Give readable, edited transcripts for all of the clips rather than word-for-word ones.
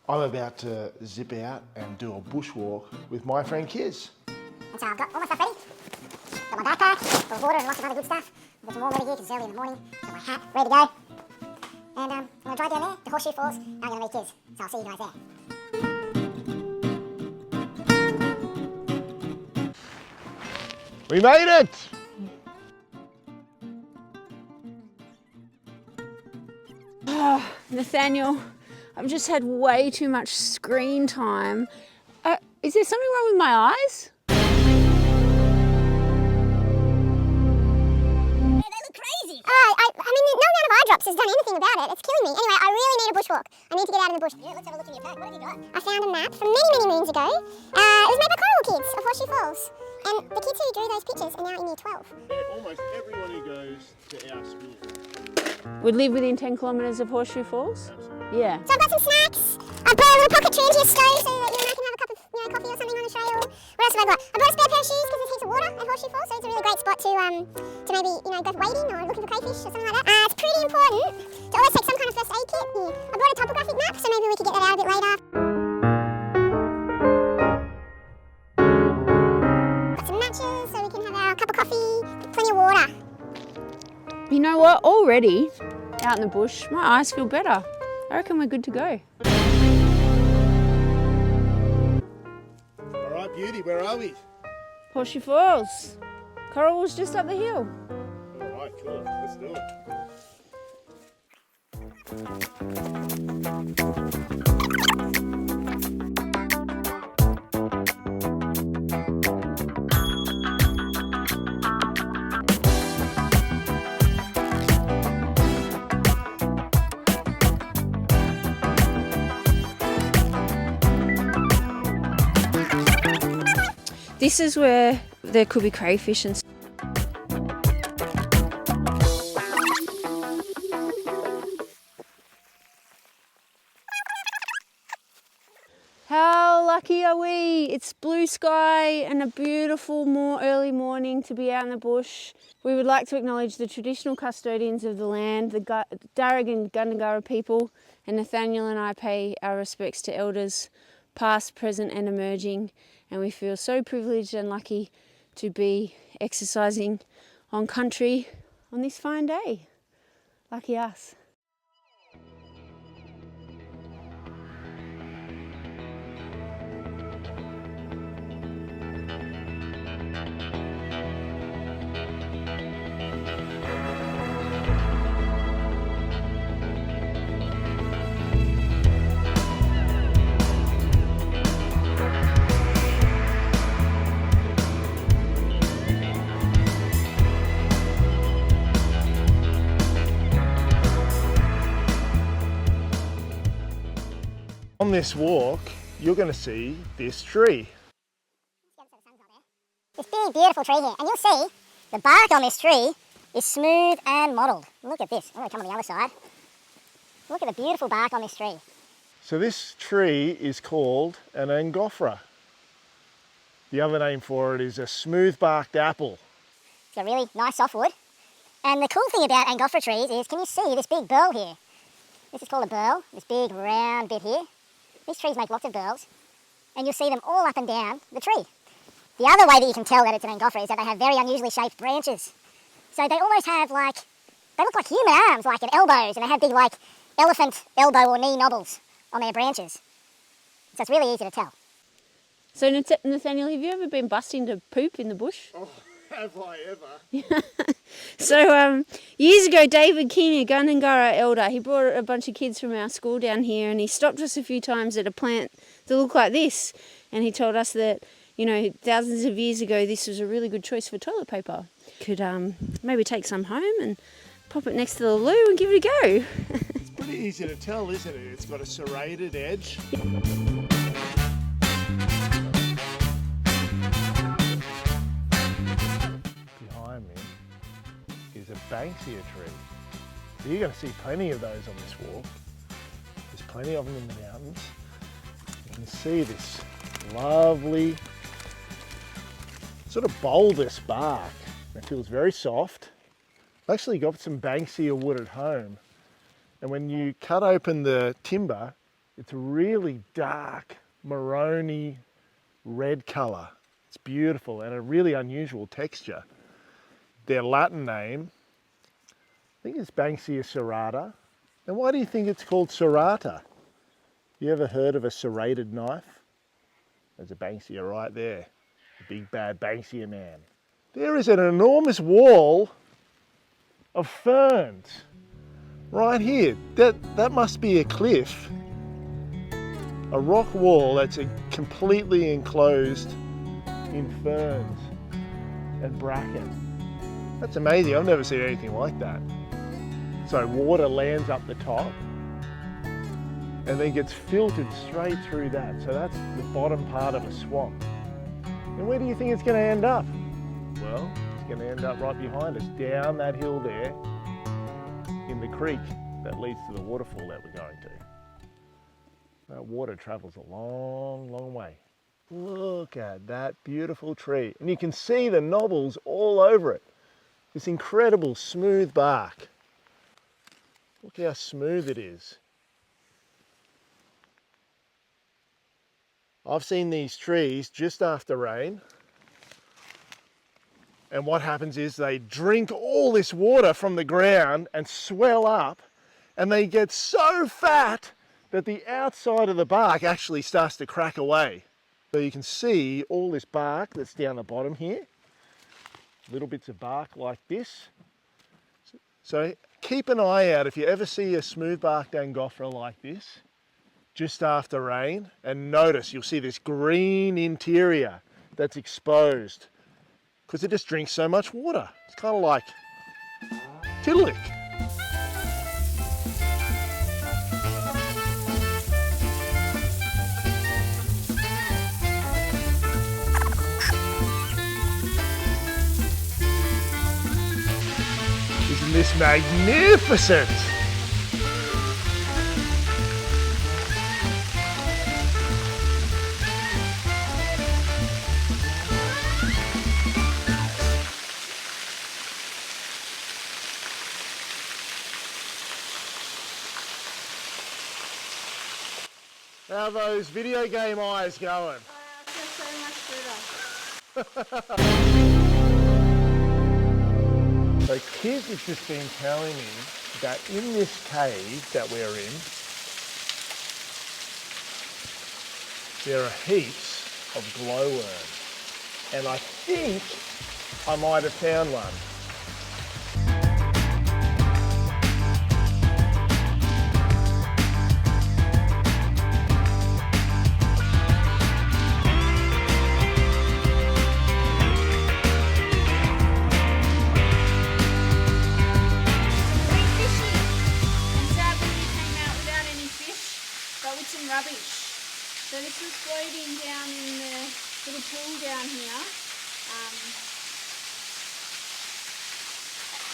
I'm about to zip out and do a bushwalk with my friend Kizz. And so I've got all my stuff ready. Got my backpack, full of water and lots of other good stuff. I've got some warm water here because it's early in the morning. Got my hat ready to go. And I'm going to drive down there to Horseshoe Falls and I'm going to meet Kizz. So I'll see you guys there. We made it! Oh, Nathaniel, I've just had way too much screen time. Is there something wrong with my eyes? I mean, no amount of eye drops has done anything about it. It's killing me. Anyway, I really need a bushwalk. I need to get out in the bush. Yeah, let's have a look in your pack. What have you got? I found a map from many, many moons ago. It was made by Coral Kids of Horseshoe Falls. And the kids who drew those pictures are now in year 12. Almost everyone who goes to our school Would live within 10 kilometres of Horseshoe Falls? Absolutely. Yeah. So I've got some snacks. I've brought a little pocket transient stove so that you and I can have a cup of coffee or something on the trail. What else have I got? I brought a spare pair of shoes because there's heaps of water at Horseshoe Falls, so it's a really great spot to maybe go wading or looking for crayfish or something like that. It's pretty important to always take some kind of first aid kit. And I brought a topographic map, so maybe we could get that out a bit later. Got some matches so we can have our cup of coffee. Plenty of water. You know what? Already out in the bush, my eyes feel better. I reckon we're good to go. All right, beauty, where are we? Horseshoe Falls. Coral was just up the hill. All right, cool. Let's do it. This is where there could be crayfish and How lucky are we? It's blue sky and a beautiful early morning to be out in the bush. We would like to acknowledge the traditional custodians of the land, the Darug and Gundungurra people, and Nathaniel and I pay our respects to elders past, present and emerging, and we feel so privileged and lucky to be exercising on country on this fine day. Lucky us. On this walk, you're going to see this tree. This big, beautiful tree here, and you'll see the bark on this tree is smooth and mottled. Look at this. I'm going to come on the other side. Look at the beautiful bark on this tree. So this tree is called an Angophora. The other name for it is a smooth-barked apple. It's got really nice softwood. And the cool thing about Angophora trees is, can you see this big burl here? This is called a burl, this big round bit here. These trees make lots of burls, and you'll see them all up and down the tree. The other way that you can tell that it's an Angophora is that they have very unusually shaped branches. So they almost have they look like human arms, like at elbows, and they have big elephant elbow or knee knobbles on their branches. So it's really easy to tell. So Nathaniel, have you ever been busting to poop in the bush? Oh, have I ever? So years ago, David King, a Gundungurra elder, he brought a bunch of kids from our school down here, and he stopped us a few times at a plant that looked like this, and he told us that, you know, thousands of years ago this was a really good choice for toilet paper. Could maybe take some home and pop it next to the loo and give it a go. It's pretty easy to tell, isn't it? It's got a serrated edge. Behind me is a Banksia tree. So you're going to see plenty of those on this walk. There's plenty of them in the mountains. You can see this lovely sort of bulbous bark. It feels very soft. I've actually got some Banksia wood at home, and when you cut open the timber, It's a really dark, maroony red colour. It's beautiful and a really unusual texture. Their Latin name, I think it's Banksia Serrata. And why do you think it's called serrata? You ever heard of a serrated knife? There's a Banksia right there, the big bad Banksia man. There is an enormous wall of ferns right here. That must be a cliff. A rock wall that's completely enclosed in ferns and bracken. That's amazing. I've never seen anything like that. So water lands up the top and then gets filtered straight through that. So that's the bottom part of a swamp. And where do you think it's going to end up? Well, it's going to end up right behind us, down that hill there, in the creek that leads to the waterfall that we're going to. That water travels a long, long way. Look at that beautiful tree. And you can see the knobbles all over it. This incredible smooth bark. Look how smooth it is. I've seen these trees just after rain. And what happens is they drink all this water from the ground and swell up, and they get so fat that the outside of the bark actually starts to crack away. So you can see all this bark that's down the bottom here, little bits of bark like this. So keep an eye out if you ever see a smooth-barked Angophora like this, just after rain, and notice you'll see this green interior that's exposed because it just drinks so much water. It's kind of like tiddalik. Isn't this magnificent? How are those video game eyes going? I feel so much better. So Kizz has just been telling me that in this cave that we're in, there are heaps of glowworms. And I think I might have found one. So this was floating down in the little pool down here,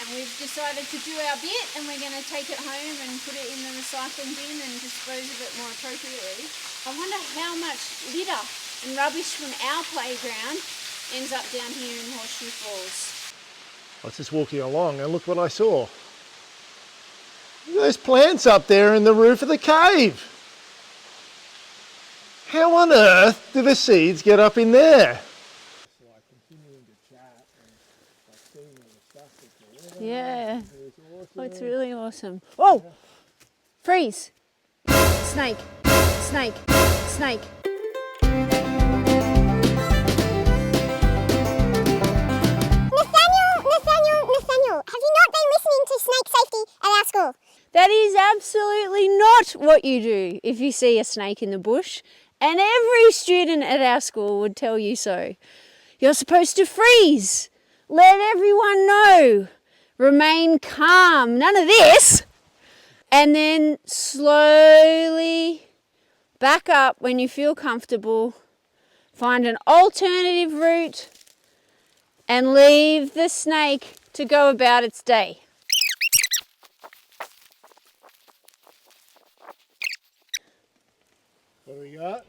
and we've decided to do our bit, and we're going to take it home and put it in the recycling bin and dispose of it more appropriately. I wonder how much litter and rubbish from our playground ends up down here in Horseshoe Falls. I was just walking along and look what I saw. Look at those plants up there in the roof of the cave. How on earth do the seeds get up in there? Yeah. Oh, it's really awesome. Oh! Freeze! Snake! Snake! Snake! Nathaniel, have you not been listening to snake safety at our school? That is absolutely not what you do if you see a snake in the bush. And every student at our school would tell you so. You're supposed to freeze. Let everyone know. Remain calm. None of this. And then slowly back up when you feel comfortable. Find an alternative route and leave the snake to go about its day. What do we got?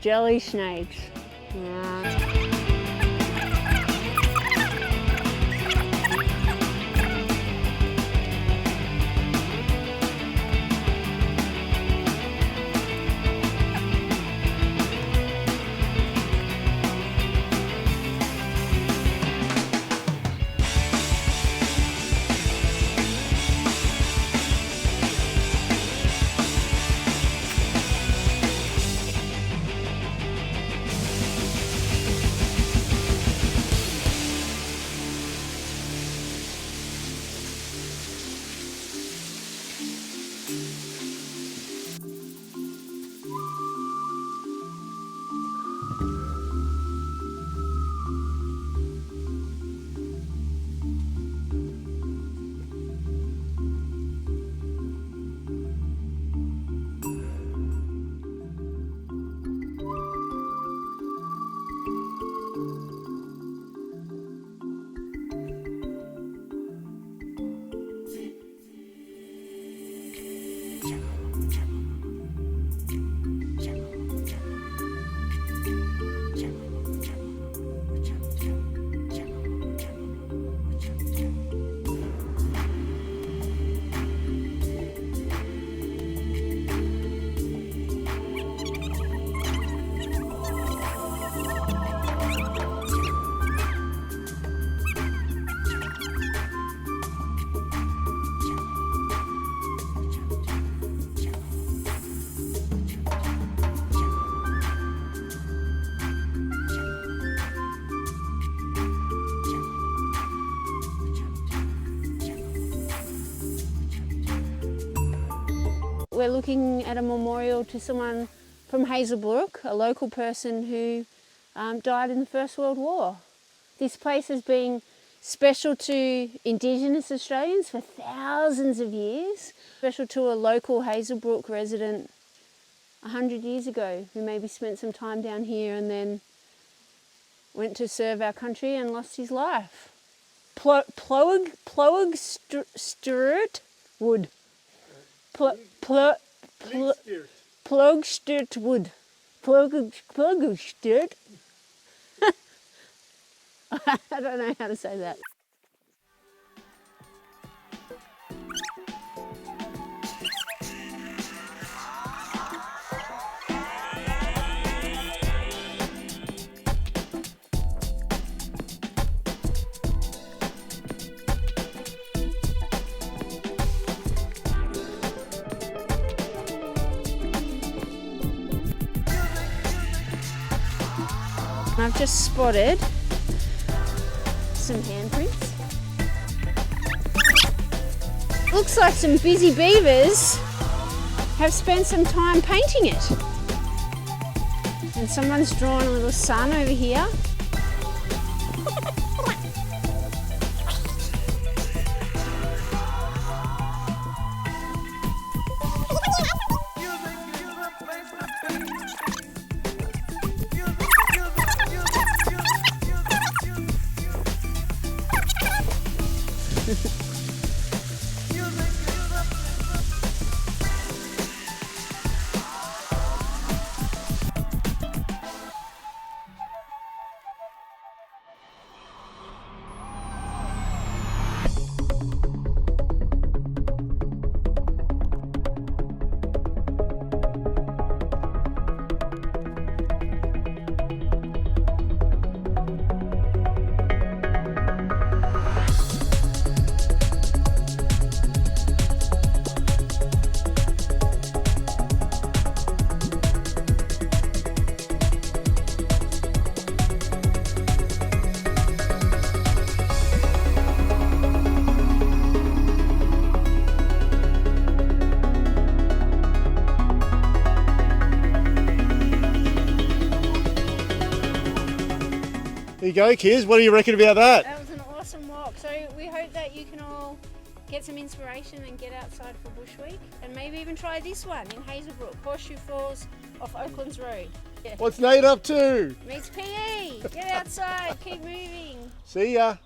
Jelly snakes. Yeah. we're looking at a memorial to someone from Hazelbrook, a local person who died in the First World War. This place has been special to Indigenous Australians for thousands of years, special to a local Hazelbrook resident 100 years ago who maybe spent some time down here and then went to serve our country and lost his life. Plug Sturt Wood. Plug Sturt Wood. Plug Sturt. I don't know how to say that. I've just spotted some handprints. Looks like some busy beavers have spent some time painting it. And someone's drawn a little sun over here. There you go, Kizz. What do you reckon about that? That was an awesome walk. So we hope that you can all get some inspiration and get outside for Bush Week, and maybe even try this one in Hazelbrook, Horseshoe Falls off Oaklands Road. Yeah. What's Nate up to? Meets PE. Get outside, keep moving. See ya.